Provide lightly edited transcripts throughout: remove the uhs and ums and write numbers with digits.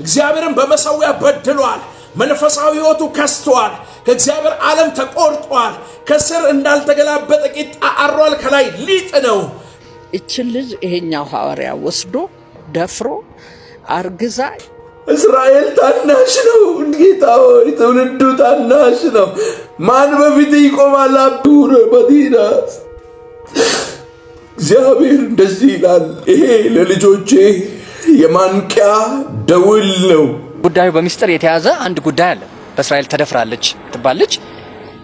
እግዚአብሔርን በመሰዊያ በድሏል መንፈሳዊ ሕይወቱ ከስቷል ከእግዚአብሔር ዓለም ተቆርጧል ከስር እንዳልተገላበጠ ቂጣ አሯል ከላይ ሊጥ ነው እችን ልጅ ይሄኛው ሐዋርያ ወስዶ ደፍሮ አርግዛ እስራኤል ታናሽ ነው ጌታው ትውልዱ ታናሽ ነው ማን በፊት ይቆማል አቡነ መዲና እግዚአብሔር እንደዚህ ይላል ይሄ ለልጆቼ የማንቂያ ደውል ነው ጉዳዩ በሚስጥር የተያዘ አንድ ጉዳይ አለ በእስራኤል ተደፍራለች ትባለች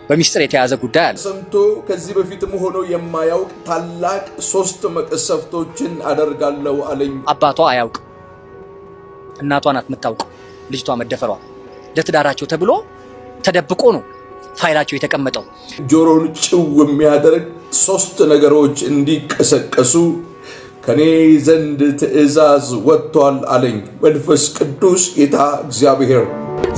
በሚስጥር የተያዘ ጉዳይ አለ ሰምቶ ከዚህ በፊትም ሆኖ የማያውቅ ታላቅ 3 መቅሰፍቶችን አደርጋለሁ አለኝ አባቷ አያውቅ እናቷ ናት የምታውቀው ልጅቷ መደፈሯ ለትዳራቸው ተብሎ ተደብቆ ነው ፋይላቸው የተቀመጠው ጆሮን ጭው የሚያደርግ 3 ነገሮች እንዲቀሰቀሱ ከኔ ዘንድ ትእዛዝ ወጥቷል አለኝ መንፈስ ቅዱስ ጌታ እግዚአብሔር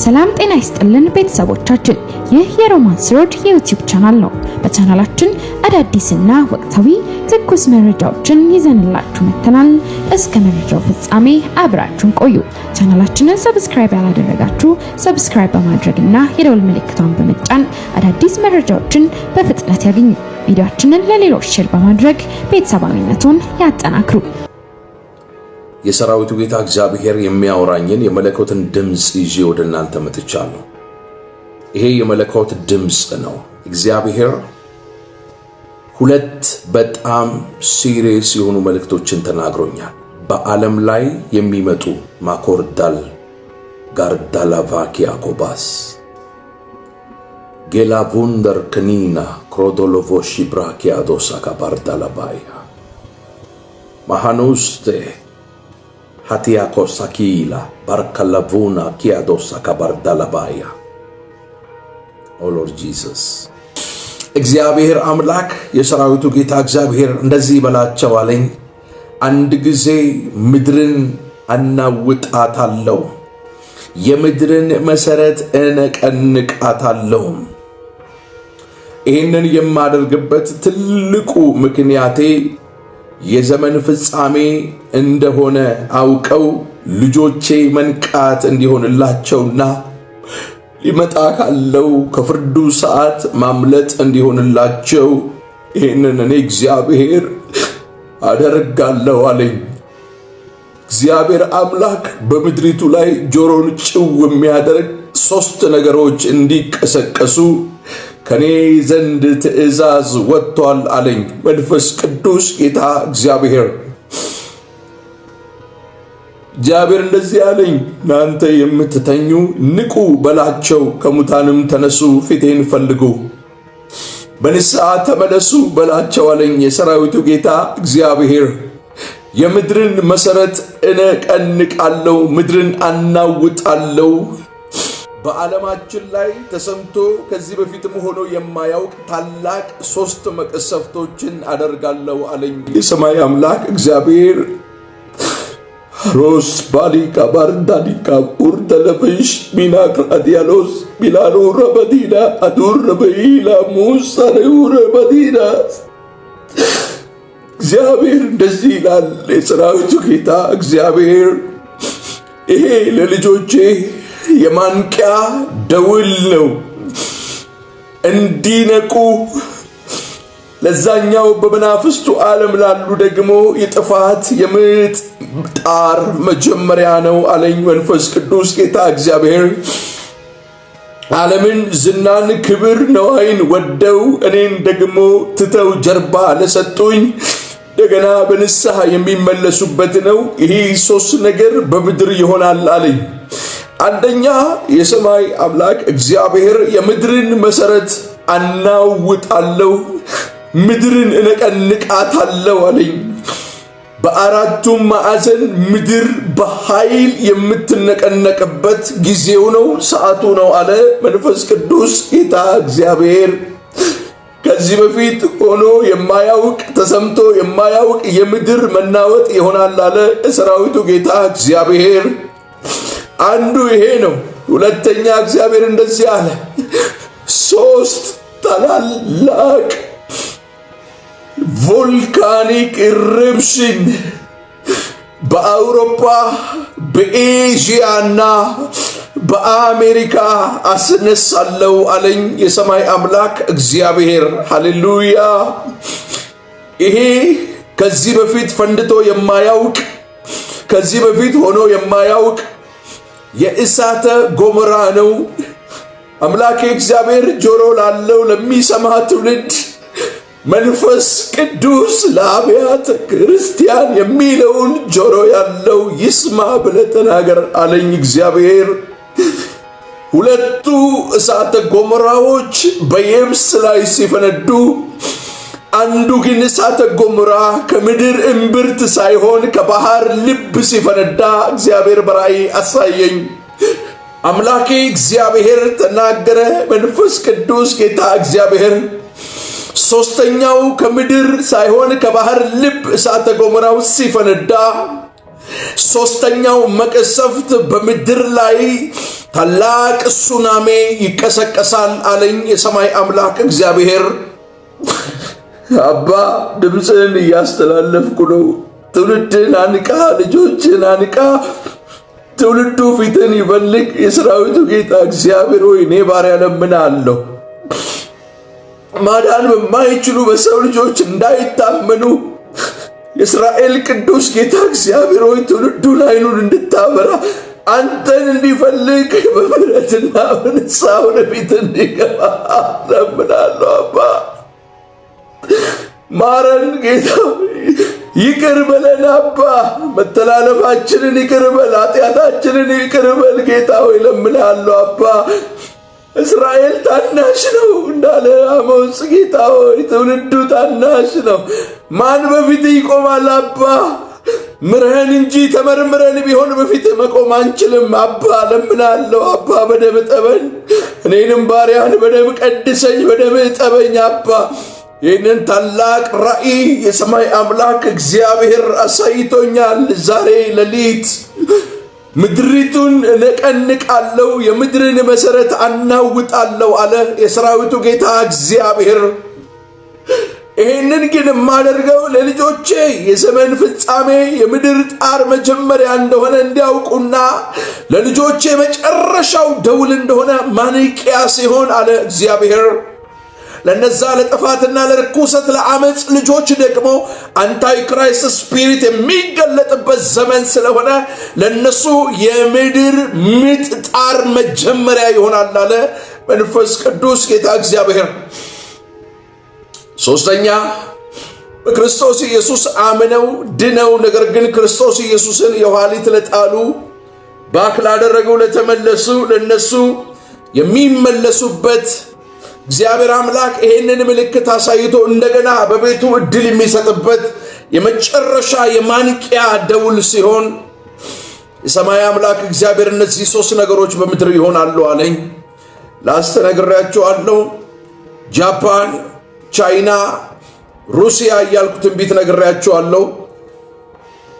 ሰላም ጤና ይስጥልን ቤተሰቦቻችን ይህ የሮማንስ ሮድ የዩቲዩብ ቻናል ነው በቻናላችን አዳዲስና ወቅታዊ ትኩስ መረጃዎችን ይዘንላችሁ መጥተናል እስከ መረጃው ፍጻሜ አብራችሁን ቆዩ ቻናላችንን ሰብስክራይብ ያላደረጋችሁ ሰብስክራይብ በማድረግና የደወል ምልክቷን በመጫን አዳዲስ መረጃዎችን በፍጥነት ያገኙ ቪዲዮአችንን ለሌሎች ሼር በማድረግ ቤተሰባዊነቱን ያጠናክሩ የሰራዊቱ ጌታ እግዚአብሔር የሚያወራኝን የመለኮትን ድምጽ ይዤ ወደ እናንተ መጥቻለሁ ይሄ የመለኮት ድምጽ ነው እግዚአብሔር 2 በጣም ሲሪየስ የሆኑ መልእክቶችን ተናግሮኛል በዓለም ላይ የሚመጡ ማኮርዳል ጋርዳላቫኪያ ኮባስ ጌላቮንደር ከኒና ክሮዶሎቮሺ ብራኪያ ዶሳ ካባርዳላባያ ማሃኑስቴ Hatiako sakila barkalavuna kiadosa kabardalabaya Oh Lord Jesus እግዚአብሔር አምላክ የሰራዊቱ ጌታ እግዚአብሔር እንደዚህ በላቸው አለኝ አንድ ጊዜ ምድርን አናውጣታለሁ የምድርን መሰረት እነቀንቃታለሁ ይህንን የማደርግበት ትልቁ ምክንያቴ የዘመን ፍጻሜ እንደሆነ አውቀው ልጆቼ መንቃት እንዲሆንላቸውና ሊመጣ ካለው ከፍርዱ ሰዓት ማምለጥ እንዲሆንላቸው ይህንን እኔ እግዚአብሔር አደርጋለሁ አለኝ እግዚአብሔር አምላክ በምድሪቱ ላይ ጆሮን ጭው የሚያደርግ 3 ነገሮች እንዲቀሰቀሱ ከኔ ዘንድ ትእዛዝ ወጥቷል አለኝ መንፈስ ቅዱስ ጌታ እግዚአብሔር እንደዚህ አለኝ እናንተ የምትተኙ ንቁ በላቸው ከሙታንም ተነሱ ፊቴን ፈልጉ በንስሐ ተመለሱ በላቸው አለኝ የሰራዊቱ ጌታ እግዚአብሔር የምድርን መሰረት እነቀንቃለሁ ምድርን አናውጣለሁ በዓለማችን ላይ ተሰምቶ ከዚህ በፊትም ሆኖ የማያውቅ ታላቅ 3 መቅሰፍቶችን አደርጋለሁ አለኝ የሰማይ አምላክ እግዚአብሔር ሮስ ባሊካ ባርዳሊካ ኡርደለብሽ ሚናክራዲያሎስ ሚላኑ ረበዲና አዱር ረበኢላ ሙሳሬው ረበዲና እግዚአብሔር እንደዚህ ይላል የሰራዊቱ ጌታ እግዚአብሔር ይሄ ለልጆቼ የማንቂያ ደውል ነው እንዲነቁ ለዛኛው በመናፍስቱ ዓለም ላሉ ደግሞ የጥፋት የምጥ ጣር መጀመሪያ ነው አለኝ መንፈስ ቅዱስ ጌታ እግዚአብሔር ዓለምን ዝናን ክብር ነዋይን ወደው እኔን ደግሞ ትተው ጀርባ ለሰጡኝ እንደገና በንስሐ የሚመለሱበት ነው ይሄ 3 ነገር በምድር ይሆናል አለኝ አንደኛ የሰማይ አምላክ እግዚአብሔር የምድርን መሰረት አናውጣለሁ ምድርን እነቀንቃታለሁ አለኝ በአራቱም ማዕዘን ምድር በኃይል የምትነቀነቅበት ጊዜው ነው ሰዓቱ ነው አለ መንፈስ ቅዱስ ጌታ እግዚአብሔር ከዚህ በፊት ሆኖ የማያውቅ ተሰምቶ የማያውቅ የምድር መናወጥ ይሆናል አለ የሰራዊቱ ጌታ እግዚአብሔር አንዱ ይሄ ነው ሁለተኛ እግዚአብሔር እንደዚህ አለ 3 ታላላቅ ቮልካኒክ ኢረፕሽን በአውሮፓ በኤዥያና በአሜሪካ አስነሳለሁ አለኝ የሰማይ አምላክ እግዚአብሔር። ሃሌሉያ! ይሄ ከዚህ በፊት ፈንድቶ የማያውቅ ከዚህ በፊት ሆኖ የማያውቅ የእሳተ ገሞራ ነው። አምላኬ እግዚአብሔር ጆሮ ላለው ለሚሰማ ትውልድ መንፈስ ቅዱስ ለአብያተ ክርስቲያን የሚለውን ጆሮ ያለው ይስማ ብለህ ተናገር አለኝ እግዚአብሔር። ሁለቱ እሳተ ገሞራዎች በየብስ ላይ ሲፈነዱ፣ አንዱ ግን እሳተ ገሞራ ከምድር እምብርት ሳይሆን ከባህር ልብ ሲፈነዳ እግዚአብሔር በራእይ አሳየኝ። አምላኬ እግዚአብሔር ተናገረ። መንፈስ ቅዱስ ጌታ እግዚአብሔር ሶስተኛው ከምድር ሳይሆን ከባህር ልብ እሳተ ገሞራው ሲፈነዳ፣ ሶስተኛው መቅሰፍት በምድር ላይ ታላቅ ሱናሜ ይቀሰቀሳል አለኝ የሰማይ አምላክ እግዚአብሔር። አባ ድምፅን እያስተላለፍኩ ነው። ትውልድን አንቃ፣ ልጆችን አንቃ። ትውልዱ ፊትን ይፈልግ። የሰራዊቱ ጌታ እግዚአብሔር ሆይ እኔ ባሪያ ለምናለሁ፣ ማዳን በማይችሉ በሰው ልጆች እንዳይታመኑ የእስራኤል ቅዱስ ጌታ እግዚአብሔር ሆይ ትውልዱን አይኑን እንድታበራ፣ አንተን እንዲፈልግ በምሕረትና በንስሐ ወደ ፊት እንዲገባ ለምናለሁ። አባ ማረን ጌታ፣ ይቅር በለን አባ፣ መተላለፋችንን ይቅር በል፣ ኃጢአታችንን ይቅር በል ጌታ ሆይ ለምናለሁ አባ። እስራኤል ታናሽ ነው እንዳለ አሞጽ ጌታ ሆይ ትውልዱ ታናሽ ነው። ማን በፊት ይቆማል አባ? ምረን እንጂ ተመርምረን ቢሆን በፊት መቆም አንችልም አባ። ለምናለሁ አባ፣ በደም ጠበኝ፣ እኔንም ባሪያን በደም ቀድሰኝ፣ በደም ጠበኝ አባ። ይህንን ታላቅ ራእይ የሰማይ አምላክ እግዚአብሔር አሳይቶኛል። ዛሬ ሌሊት ምድሪቱን እነቀንቃለሁ፣ የምድርን መሰረት አናውጣለሁ አለ የሰራዊቱ ጌታ እግዚአብሔር። ይህንን ግን የማደርገው ለልጆቼ የዘመን ፍጻሜ የምድር ጣር መጀመሪያ እንደሆነ እንዲያውቁና ለልጆቼ መጨረሻው ደውል እንደሆነ ማንቂያ ሲሆን አለ እግዚአብሔር። ለነዛ ለጥፋትና ለርኩሰት ለአመፅ ልጆች ደግሞ አንታይ ክራይስት ስፒሪት የሚገለጥበት ዘመን ስለሆነ ለነሱ የምድር ምጥ ጣር መጀመሪያ ይሆናል አለ መንፈስ ቅዱስ ጌታ እግዚአብሔር። ሶስተኛ፣ በክርስቶስ ኢየሱስ አምነው ድነው ነገር ግን ክርስቶስ ኢየሱስን የኋሊት ለጣሉ ባክ ላደረገው ለተመለሱ ለነሱ የሚመለሱበት እግዚአብሔር አምላክ ይሄንን ምልክት አሳይቶ እንደገና በቤቱ እድል የሚሰጥበት የመጨረሻ የማንቂያ ደውል ሲሆን የሰማይ አምላክ እግዚአብሔር እነዚህ ሶስት ነገሮች በምድር ይሆናሉ አለኝ። ላስተነግራችኋለሁ። ጃፓን፣ ቻይና፣ ሩሲያ እያልኩ ትንቢት ነግሬያችኋለሁ።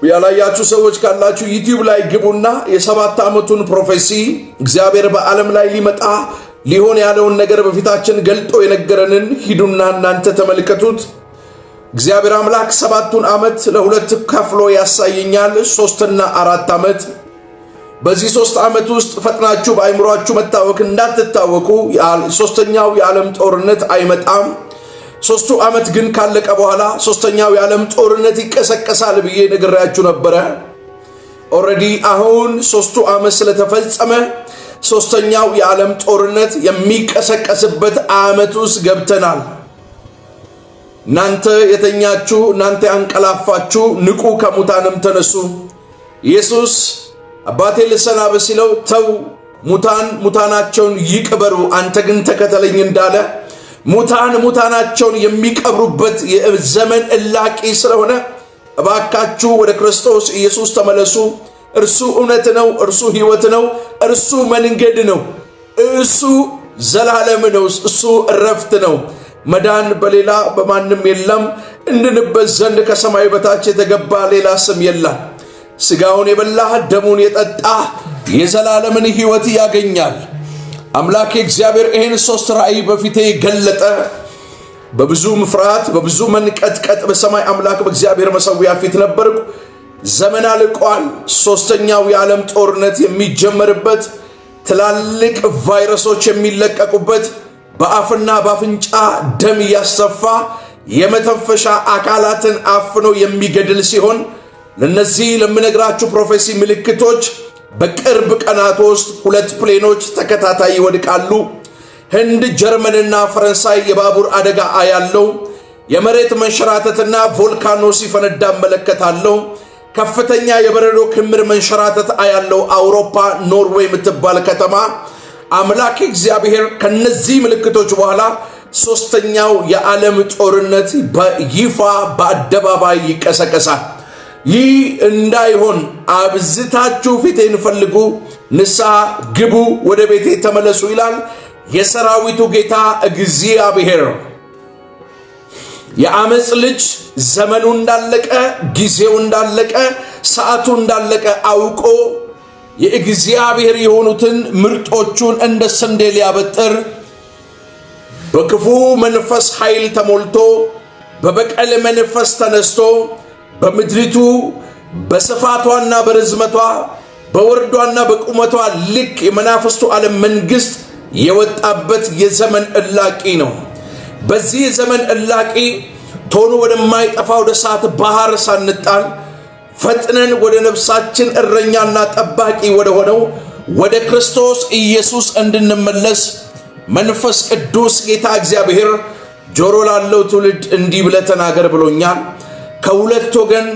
ያላያችሁ ሰዎች ካላችሁ ዩቲዩብ ላይ ግቡና የ7 ዓመቱን ፕሮፌሲ እግዚአብሔር በዓለም ላይ ሊመጣ ሊሆን ያለውን ነገር በፊታችን ገልጦ የነገረንን ሂዱና እናንተ ተመልከቱት። እግዚአብሔር አምላክ 7ቱን ዓመት ለሁለት ከፍሎ ያሳየኛል፣ 3ና 4 ዓመት። በዚህ 3 ዓመት ውስጥ ፈጥናችሁ በአይምሯችሁ መታወክ እንዳትታወቁ፣ ሶስተኛው የዓለም ጦርነት አይመጣም። 3ቱ ዓመት ግን ካለቀ በኋላ 3ኛው የዓለም ጦርነት ይቀሰቀሳል ብዬ ነግሬያችሁ ነበረ። ኦልሬዲ አሁን 3ቱ ዓመት ስለተፈጸመ 3ኛው የዓለም ጦርነት የሚቀሰቀስበት ዓመት ውስጥ ገብተናል። እናንተ የተኛችሁ፣ እናንተ ያንቀላፋችሁ ንቁ፣ ከሙታንም ተነሱ። ኢየሱስ አባቴ ልሰናበት ሲለው ተው፣ ሙታን ሙታናቸውን ይቅበሩ፣ አንተ ግን ተከተለኝ እንዳለ ሙታን ሙታናቸውን የሚቀብሩበት የዘመን እላቂ ስለሆነ እባካችሁ ወደ ክርስቶስ ኢየሱስ ተመለሱ። እርሱ እውነት ነው፣ እርሱ ሕይወት ነው፣ እርሱ መንገድ ነው፣ እርሱ ዘላለም ነው፣ እሱ እረፍት ነው። መዳን በሌላ በማንም የለም፣ እንድንበት ዘንድ ከሰማይ በታች የተገባ ሌላ ስም የለም። ሥጋውን የበላ ደሙን የጠጣ የዘላለምን ሕይወት ያገኛል። አምላኬ እግዚአብሔር ይህን 3 ራእይ በፊቴ ገለጠ። በብዙ ፍርሃት በብዙ መንቀጥቀጥ በሰማይ አምላክ በእግዚአብሔር መሠዊያ ፊት ነበርኩ። ዘመን አልቋል። ሶስተኛው የዓለም ጦርነት የሚጀመርበት፣ ትላልቅ ቫይረሶች የሚለቀቁበት፣ በአፍና በአፍንጫ ደም እያሰፋ የመተንፈሻ አካላትን አፍኖ የሚገድል ሲሆን ለነዚህ ለምነግራችሁ ፕሮፌሲ ምልክቶች በቅርብ ቀናት ውስጥ 2 ፕሌኖች ተከታታይ ይወድቃሉ። ህንድ፣ ጀርመንና ፈረንሳይ የባቡር አደጋ አያለው። የመሬት መንሸራተትና ቮልካኖ ሲፈነዳ እመለከታለሁ። ከፍተኛ የበረዶ ክምር መንሸራተት አያለው። አውሮፓ ኖርዌይ የምትባል ከተማ አምላክ እግዚአብሔር ከነዚህ ምልክቶች በኋላ ሶስተኛው የዓለም ጦርነት በይፋ በአደባባይ ይቀሰቀሳል። ይህ እንዳይሆን አብዝታችሁ ፊቴን ፈልጉ፣ ንስሐ ግቡ፣ ወደ ቤቴ ተመለሱ ይላል የሰራዊቱ ጌታ እግዚአብሔር። የአመጽ ልጅ ዘመኑ እንዳለቀ፣ ጊዜው እንዳለቀ፣ ሰዓቱ እንዳለቀ አውቆ የእግዚአብሔር የሆኑትን ምርጦቹን እንደ ስንዴ ሊያበጥር በክፉ መንፈስ ኃይል ተሞልቶ በበቀል መንፈስ ተነስቶ በምድሪቱ በስፋቷና በርዝመቷ በወርዷና በቁመቷ ልክ የመናፍስቱ ዓለም መንግስት የወጣበት የዘመን እላቂ ነው። በዚህ የዘመን እላቂ ቶሎ ወደማይጠፋው ወደ እሳት ባህር ሳንጣል ፈጥነን ወደ ነፍሳችን እረኛና ጠባቂ ወደ ሆነው ወደ ክርስቶስ ኢየሱስ እንድንመለስ መንፈስ ቅዱስ ጌታ እግዚአብሔር ጆሮ ላለው ትውልድ እንዲህ ብለህ ተናገር ብሎኛል። ከሁለት ወገን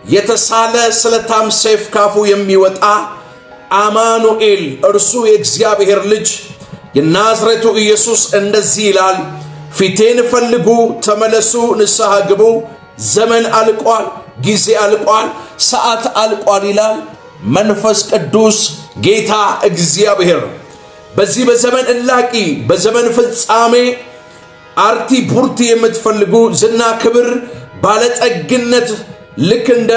የተሳለ ስለታም ሰይፍ ካፉ የሚወጣ አማኑኤል እርሱ የእግዚአብሔር ልጅ የናዝሬቱ ኢየሱስ እንደዚህ ይላል፣ ፊቴን ፈልጉ፣ ተመለሱ፣ ንስሐ ግቡ፣ ዘመን አልቋል፣ ጊዜ አልቋል፣ ሰዓት አልቋል ይላል መንፈስ ቅዱስ ጌታ እግዚአብሔር። በዚህ በዘመን እላቂ በዘመን ፍጻሜ አርቲ ቡርቲ የምትፈልጉ ዝና፣ ክብር፣ ባለጠግነት ልክ እንደ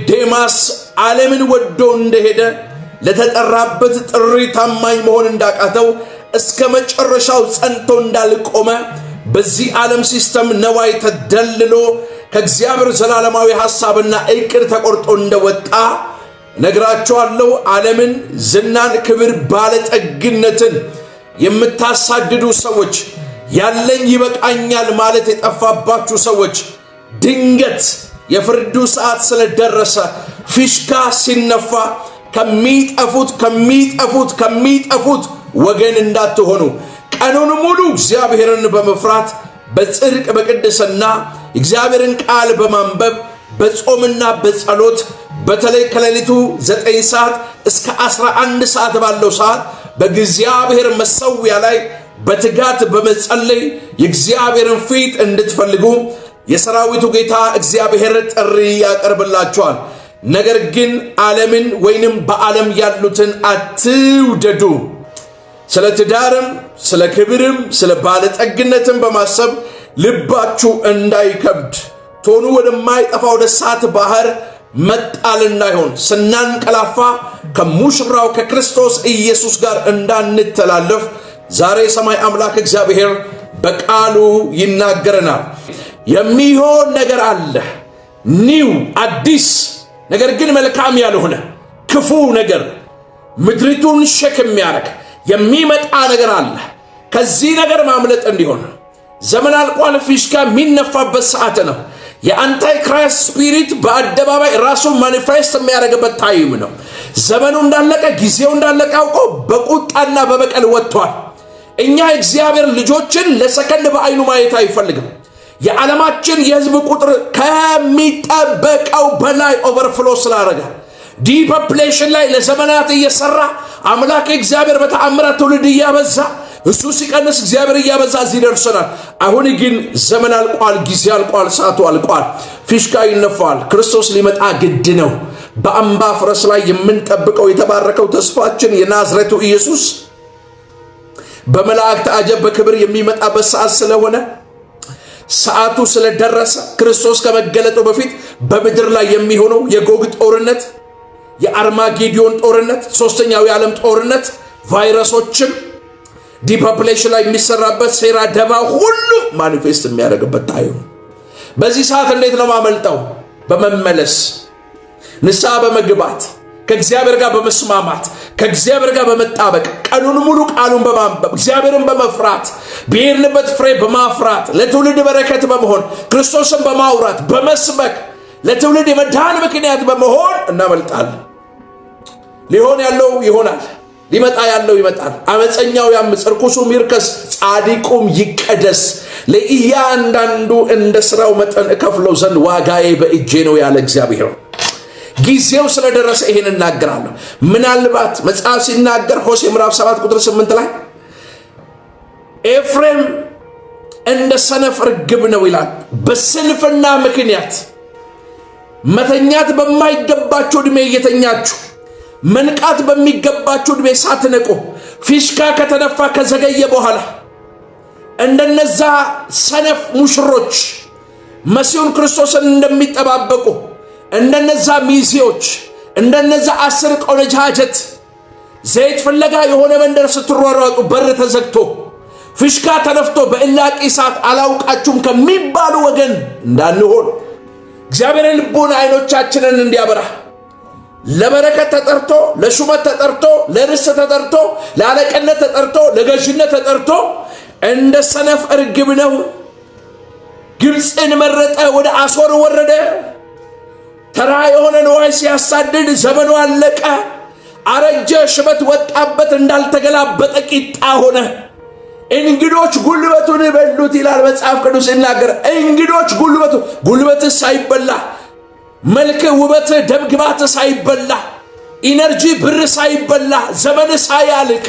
ዴማስ ዓለምን ወዶ እንደሄደ ለተጠራበት ጥሪ ታማኝ መሆን እንዳቃተው እስከ መጨረሻው ጸንቶ እንዳልቆመ በዚህ ዓለም ሲስተም ነዋይ ተደልሎ ከእግዚአብሔር ዘላለማዊ ሐሳብና ዕቅድ ተቆርጦ እንደወጣ ነግራቸዋለሁ። ዓለምን፣ ዝናን፣ ክብር፣ ባለጠግነትን የምታሳድዱ ሰዎች፣ ያለኝ ይበቃኛል ማለት የጠፋባችሁ ሰዎች ድንገት የፍርዱ ሰዓት ስለደረሰ ፊሽካ ሲነፋ ከሚጠፉት ወገን እንዳትሆኑ ቀኑን ሙሉ እግዚአብሔርን በመፍራት በጽድቅ በቅድስና እግዚአብሔርን ቃል በማንበብ በጾምና በጸሎት በተለይ ከሌሊቱ 9 ሰዓት እስከ 11 ሰዓት ባለው ሰዓት በእግዚአብሔር መሠዊያ ላይ በትጋት በመጸለይ የእግዚአብሔርን ፊት እንድትፈልጉ የሰራዊቱ ጌታ እግዚአብሔር ጥሪ ያቀርብላችኋል። ነገር ግን ዓለምን ወይንም በዓለም ያሉትን አትውደዱ። ስለ ትዳርም ስለ ክብርም ስለ ባለጠግነትም በማሰብ ልባችሁ እንዳይከብድ ቶኑ ወደማይጠፋ ወደ እሳት ባህር መጣል እንዳይሆን ስናንቀላፋ ከሙሽራው ከክርስቶስ ኢየሱስ ጋር እንዳንተላለፍ ዛሬ ሰማይ አምላክ እግዚአብሔር በቃሉ ይናገረናል። የሚሆን ነገር አለ፣ ኒው አዲስ ነገር ግን መልካም ያልሆነ ክፉ ነገር ምድሪቱን ሸክም የሚያደርግ የሚመጣ ነገር አለ። ከዚህ ነገር ማምለጥ እንዲሆን ዘመን አልቋል። ፊሽካ የሚነፋበት ሰዓት ነው። የአንታይ ክራይስት ስፒሪት በአደባባይ ራሱን ማኒፌስት የሚያደርግበት ታይም ነው። ዘመኑ እንዳለቀ ጊዜው እንዳለቀ አውቆ በቁጣና በበቀል ወጥቷል። እኛ እግዚአብሔር ልጆችን ለሰከንድ በአይኑ ማየት አይፈልግም። የዓለማችን የህዝብ ቁጥር ከሚጠበቀው በላይ ኦቨርፍሎ ስላደረገ ዲፖፕሌሽን ላይ ለዘመናት እየሰራ አምላክ እግዚአብሔር በተአምራት ትውልድ እያበዛ እሱ ሲቀንስ እግዚአብሔር እያበዛ እዚህ ደርሰናል። አሁን ግን ዘመን አልቋል፣ ጊዜ አልቋል፣ ሰዓቱ አልቋል። ፊሽካ ይነፋል። ክርስቶስ ሊመጣ ግድ ነው። በአምባ ፈረስ ላይ የምንጠብቀው የተባረከው ተስፋችን የናዝሬቱ ኢየሱስ በመላእክት አጀብ በክብር የሚመጣበት ሰዓት ስለሆነ ሰዓቱ ስለደረሰ ክርስቶስ ከመገለጡ በፊት በምድር ላይ የሚሆነው የጎግ ጦርነት፣ የአርማጌዲዮን ጦርነት፣ ሶስተኛው የዓለም ጦርነት፣ ቫይረሶችም ዲፖፕሌሽን ላይ የሚሰራበት ሴራ ደባ ሁሉ ማኒፌስት የሚያደርግበት ታዩ። በዚህ ሰዓት እንዴት ነው ማመልጠው? በመመለስ ንስሐ በመግባት ከእግዚአብሔር ጋር በመስማማት ከእግዚአብሔር ጋር በመጣበቅ ቀኑን ሙሉ ቃሉን በማንበብ እግዚአብሔርን በመፍራት በሄድንበት ፍሬ በማፍራት ለትውልድ በረከት በመሆን ክርስቶስን በማውራት በመስበክ ለትውልድ የመዳን ምክንያት በመሆን እናመልጣለን። ሊሆን ያለው ይሆናል፣ ሊመጣ ያለው ይመጣል። አመፀኛው ያምፅ፣ ርኩሱም ይርከስ፣ ጻድቁም ይቀደስ። ለእያንዳንዱ እንደ ስራው መጠን እከፍለው ዘንድ ዋጋዬ በእጄ ነው ያለ እግዚአብሔር። ጊዜው ስለደረሰ ይሄን እናገራለሁ። ምናልባት መጽሐፍ ሲናገር ሆሴዕ ምዕራፍ 7 ቁጥር 8 ላይ ኤፍሬም እንደ ሰነፍ ርግብ ነው ይላል። በስንፍና ምክንያት መተኛት በማይገባችሁ ዕድሜ እየተኛችሁ መንቃት በሚገባችሁ ዕድሜ ሳትነቁ ፊሽካ ከተነፋ ከዘገየ በኋላ እንደነዛ ሰነፍ ሙሽሮች መሲሁን ክርስቶስን እንደሚጠባበቁ እንደነዛ ሚዜዎች እንደነዛ 10 ቆነጃጀት ዘይት ፍለጋ የሆነ መንደር ስትሯሯጡ በር ተዘግቶ ፊሽካ ተነፍቶ በእላቂ ሰዓት አላውቃችሁም ከሚባሉ ወገን እንዳንሆን እግዚአብሔር ልቦና አይኖቻችንን እንዲያበራ ለበረከት ተጠርቶ ለሹመት ተጠርቶ ለርስት ተጠርቶ ለአለቅነት ተጠርቶ ለገዥነት ተጠርቶ እንደ ሰነፍ ርግብ ነው። ግብፅን መረጠ፣ ወደ አሦር ወረደ። ተራ የሆነ ንዋይ ሲያሳድድ ዘመኑ አለቀ። አረጀ፣ ሽበት ወጣበት፣ እንዳልተገላበጠ ቂጣ ሆነ። እንግዶች ጉልበቱን በሉት ይላል መጽሐፍ ቅዱስ ሲናገር። እንግዶች ጉልበት ሳይበላ መልክ ውበት ደምግባት ሳይበላ ኢነርጂ ብር ሳይበላ ዘመን ሳያልቅ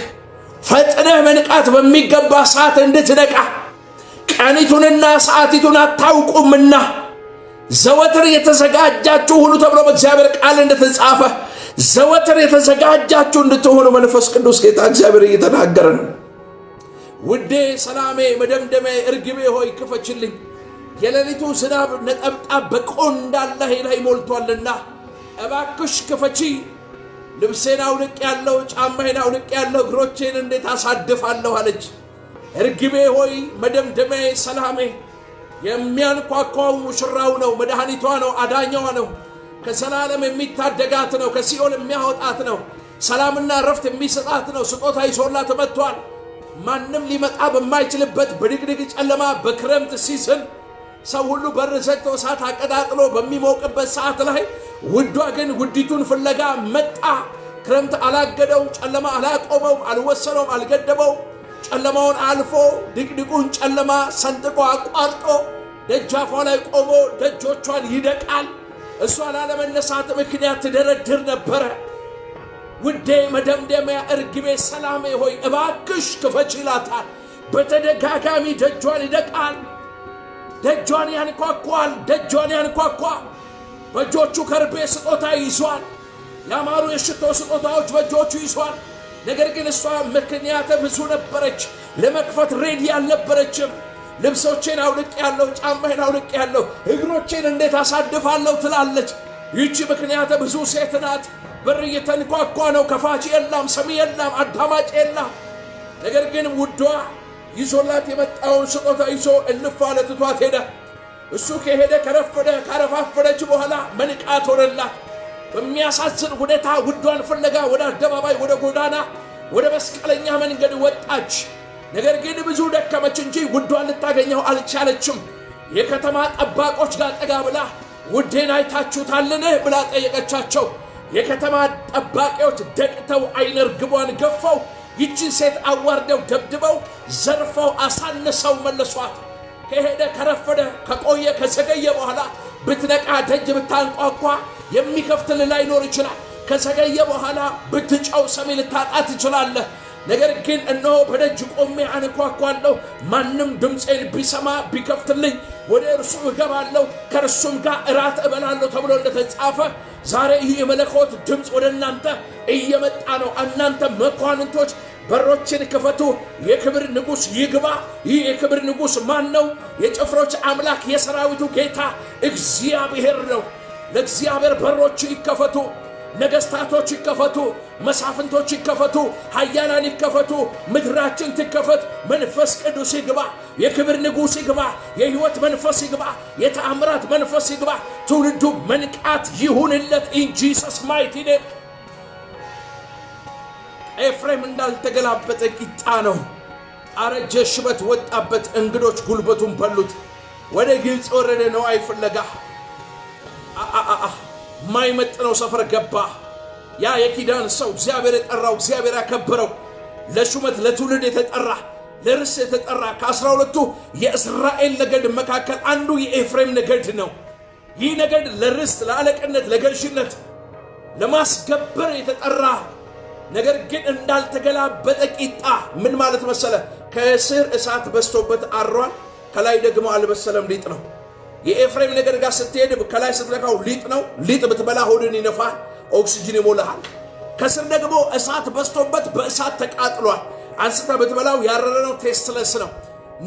ፈጥነህ መንቃት በሚገባ ሰዓት እንድትነቃ ቀኒቱንና ሰዓቲቱን አታውቁምና ዘወትር የተዘጋጃችሁ ሁኑ ተብሎ በእግዚአብሔር ቃል እንደተጻፈ ዘወትር የተዘጋጃችሁ እንድትሆኑ መንፈስ ቅዱስ ጌታ እግዚአብሔር እየተናገረ ነው። ውዴ ሰላሜ መደምደሜ እርግቤ ሆይ ክፈችልኝ፣ የሌሊቱ ዝናብ ነጠብጣብ በቆንዳላዬ ላይ ሞልቷልና እባክሽ ክፈቺ። ልብሴን አውልቅ ያለው ጫማዬን አውልቅ ያለው እግሮቼን እንዴት አሳድፋለሁ አለች። እርግቤ ሆይ መደምደሜ ሰላሜ። የሚያንኳኳው ሙሽራው ነው፣ መድኃኒቷ ነው፣ አዳኛዋ ነው፣ ከዘላለም የሚታደጋት ነው፣ ከሲኦል የሚያወጣት ነው፣ ሰላምና ረፍት የሚሰጣት ነው። ስጦታ ይዞላት መጥቷል። ማንም ሊመጣ በማይችልበት በድቅድቅ ጨለማ በክረምት ሲዝን ሰው ሁሉ በር ዘግቶ እሳት አቀጣጥሎ በሚሞቅበት ሰዓት ላይ ውዷ ግን ውዲቱን ፍለጋ መጣ። ክረምት አላገደው፣ ጨለማ አላቆመው፣ አልወሰነውም፣ አልገደበው። ጨለማውን አልፎ ድቅድቁን ጨለማ ሰንጥቆ አቋርጦ ደጃፏ ላይ ቆሞ ደጆቿን ይደቃል። እሷ ላለመነሳት ምክንያት ትደረድር ነበረ። ውዴ መደምደሚያ እርግቤ ሰላሜ ሆይ እባክሽ ክፈች ይላታል። በተደጋጋሚ ደጇን ይደቃል። ደጇን ያንኳኳል። ደጇን ያንኳኳ። በእጆቹ ከርቤ ስጦታ ይዟል። ያማሩ የሽቶ ስጦታዎች በእጆቹ ይዟል። ነገር ግን እሷ ምክንያት ብዙ ነበረች። ለመክፈት ሬዲ አልነበረችም። ልብሶቼን አውልቅ ያለው ጫማዬን አውልቅ ያለው እግሮቼን እንዴት አሳድፋለሁ ትላለች። ይህቺ ምክንያት ብዙ ሴት ናት። በር እየተንኳኳ ነው። ከፋች የለም፣ ሰሚ የለም፣ አዳማጭ የለም። ነገር ግን ውዷ ይዞላት የመጣውን ስጦታ ይዞ እልፍ አለ፣ ትቷት ሄደ። እሱ ከሄደ ከረፈደ ካረፋፈደች በኋላ መንቃት ሆነላት። በሚያሳዝን ሁኔታ ውዷን ፍለጋ ወደ አደባባይ፣ ወደ ጎዳና፣ ወደ መስቀለኛ መንገድ ወጣች። ነገር ግን ብዙ ደከመች እንጂ ውዷን ልታገኘው አልቻለችም። የከተማ ጠባቆች ጋር ጠጋ ብላ ውዴን አይታችሁታልን ብላ ጠየቀቻቸው። የከተማ ጠባቂዎች ደቅተው አይነ ርግቧን ገፈው ይችን ሴት አዋርደው ደብድበው ዘርፈው አሳነሰው መለሷት። ከሄደ ከረፈደ ከቆየ ከዘገየ በኋላ ብትነቃ ደጅ ብታንቋቋ የሚከፍትል ላይኖር ይችላል። ከዘገየ በኋላ ብትጫው ሰሚ ልታጣ ትችላለህ። ነገር ግን እነሆ በደጅ ቆሜ አንኳኳለሁ፣ ማንም ድምፄን ቢሰማ ቢከፍትልኝ ወደ እርሱ እገባለሁ፣ ከእርሱም ጋር እራት እበላለሁ ተብሎ እንደተጻፈ ዛሬ ይህ የመለኮት ድምፅ ወደ እናንተ እየመጣ ነው። እናንተ መኳንንቶች በሮችን ክፈቱ፣ የክብር ንጉሥ ይግባ። ይህ የክብር ንጉሥ ማን ነው? የጭፍሮች አምላክ የሰራዊቱ ጌታ እግዚአብሔር ነው። ለእግዚአብሔር በሮች ይከፈቱ። ነገስታቶች ይከፈቱ፣ መሳፍንቶች ይከፈቱ፣ ኃያላን ይከፈቱ፣ ምድራችን ትከፈት። መንፈስ ቅዱስ ይግባ፣ የክብር ንጉሥ ይግባ፣ የሕይወት መንፈስ ይግባ፣ የተአምራት መንፈስ ይግባ። ትውልዱ መንቃት ይሁንለት። ኢን ጂሰስ ማይቲ ኔም። ኤፍሬም እንዳልተገላበጠ ቂጣ ነው። አረጀ፣ ሽበት ወጣበት፣ እንግዶች ጉልበቱን በሉት። ወደ ግብፅ ወረደ፣ ነዋይ ፍለጋ ማይመጥነው ሰፈር ገባ። ያ የኪዳን ሰው እግዚአብሔር የጠራው እግዚአብሔር ያከበረው ለሹመት ለትውልድ የተጠራ ለርስ የተጠራ ከ12ቱ የእስራኤል ነገድ መካከል አንዱ የኤፍሬም ነገድ ነው። ይህ ነገድ ለርስት ለአለቅነት ለገዥነት ለማስገበር የተጠራ ነገር ግን እንዳልተገላበጠ ቂጣ ምን ማለት መሰለ? ከስር እሳት በስቶበት አሯል፣ ከላይ ደግሞ አልበሰለም፣ ሊጥ ነው። የኤፍሬም ነገድ ጋር ስትሄድ ከላይ ስትነካው ሊጥ ነው። ሊጥ ብትበላ ሆድን ይነፋል፣ ኦክሲጅን ይሞላል። ከስር ደግሞ እሳት በስቶበት በእሳት ተቃጥሏል። አንስታ ብትበላው ያረረ ነው፣ ቴስትለስ ነው።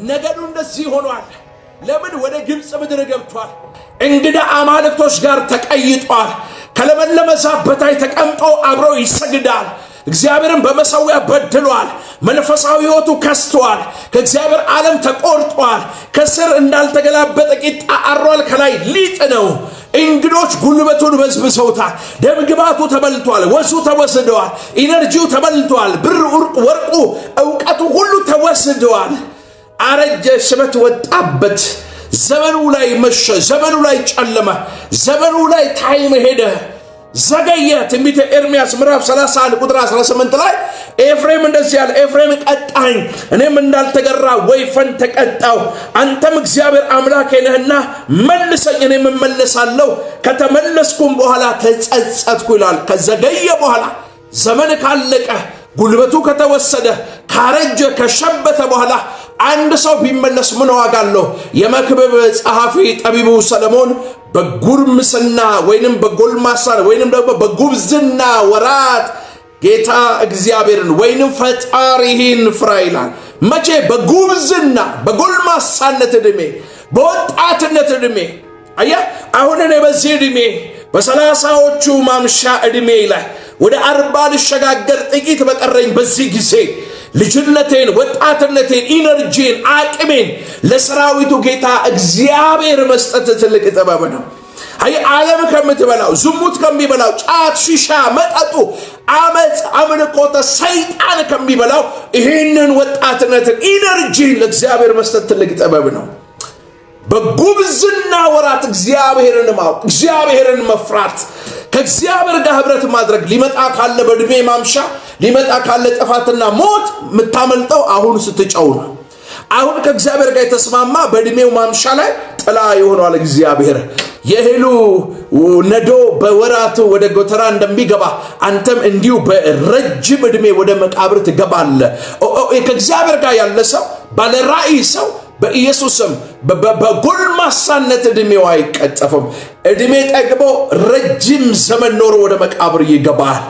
ነገዱ እንደዚህ ሆኗል። ለምን? ወደ ግብፅ ምድር ገብቷል። እንግዳ አማልክቶች ጋር ተቀይጧል። ከለመለመ ዛፍ በታይ ተቀምጦ አብሮ ይሰግዳል። እግዚአብሔርን በመሰዊያ በድሏል። መንፈሳዊ ሕይወቱ ከስቷል። ከእግዚአብሔር ዓለም ተቆርጧል። ከስር እንዳልተገላበጠ ቂጣ አሯል፣ ከላይ ሊጥ ነው። እንግዶች ጉልበቱን በዝብዘውታል። ደምግባቱ ተበልቷል። ወሱ ተወስደዋል። ኢነርጂው ተበልቷል። ብር ወርቁ ዕውቀቱ ሁሉ ተወስደዋል። አረጀ፣ ሽበት ወጣበት። ዘመኑ ላይ መሸ፣ ዘመኑ ላይ ጨለመ፣ ዘመኑ ላይ ታይም ሄደ፣ ዘገየ። ትንቢተ ኤርምያስ ምዕራፍ 31 ቁጥር 18 ላይ ኤፍሬም እንደዚህ ያለ፣ ኤፍሬም ቀጣኝ፣ እኔም እንዳልተገራ ወይፈን ተቀጣው። አንተም እግዚአብሔር አምላኬ ነህና መልሰኝ፣ እኔም እመለሳለሁ፣ ከተመለስኩም በኋላ ተጸጸትኩ ይላል። ከዘገየ በኋላ ዘመን ካለቀ ጉልበቱ ከተወሰደ ካረጀ ከሸበተ በኋላ አንድ ሰው ቢመለስ ምን ዋጋ አለው? የመክብብ ጸሐፊ ጠቢቡ ሰለሞን በጉርምስና ወይንም በጎልማሳ ወይንም ደግሞ በጉብዝና ወራት ጌታ እግዚአብሔርን ወይንም ፈጣሪህን ፍራ ይላል። መቼ? በጉብዝና በጎልማሳነት ዕድሜ በወጣትነት ዕድሜ። አየህ፣ አሁን እኔ በዚህ ዕድሜ በ30ዎቹ ማምሻ ዕድሜ ላይ ወደ 40 ልሸጋገር ጥቂት በቀረኝ በዚህ ጊዜ ልጅነቴን፣ ወጣትነቴን፣ ኢነርጂን፣ አቅሜን ለሰራዊቱ ጌታ እግዚአብሔር መስጠት ትልቅ ጥበብ ነው። አይ ዓለም ከምትበላው፣ ዝሙት ከሚበላው፣ ጫት፣ ሺሻ፣ መጠጡ፣ አመፅ፣ አምልኮተ ሰይጣን ከሚበላው ይህንን ወጣትነትን ኢነርጂን ለእግዚአብሔር መስጠት ትልቅ ጥበብ ነው። በጉብዝና ወራት እግዚአብሔርን ማወቅ፣ እግዚአብሔርን መፍራት፣ ከእግዚአብሔር ጋር ህብረት ማድረግ። ሊመጣ ካለ በዕድሜ ማምሻ ሊመጣ ካለ ጥፋትና ሞት የምታመልጠው አሁን ስትጨው ነው። አሁን ከእግዚአብሔር ጋር የተስማማ በዕድሜው ማምሻ ላይ ጥላ ይሆናል እግዚአብሔር። የእህሉ ነዶ በወራቱ ወደ ጎተራ እንደሚገባ አንተም እንዲሁ በረጅም ዕድሜ ወደ መቃብር ትገባለህ። ከእግዚአብሔር ጋር ያለ ሰው ባለ ራእይ ሰው በኢየሱስም በጎልማሳነት ዕድሜው አይቀጠፍም። ዕድሜ ጠግቦ ረጅም ዘመን ኖሮ ወደ መቃብር ይገባል።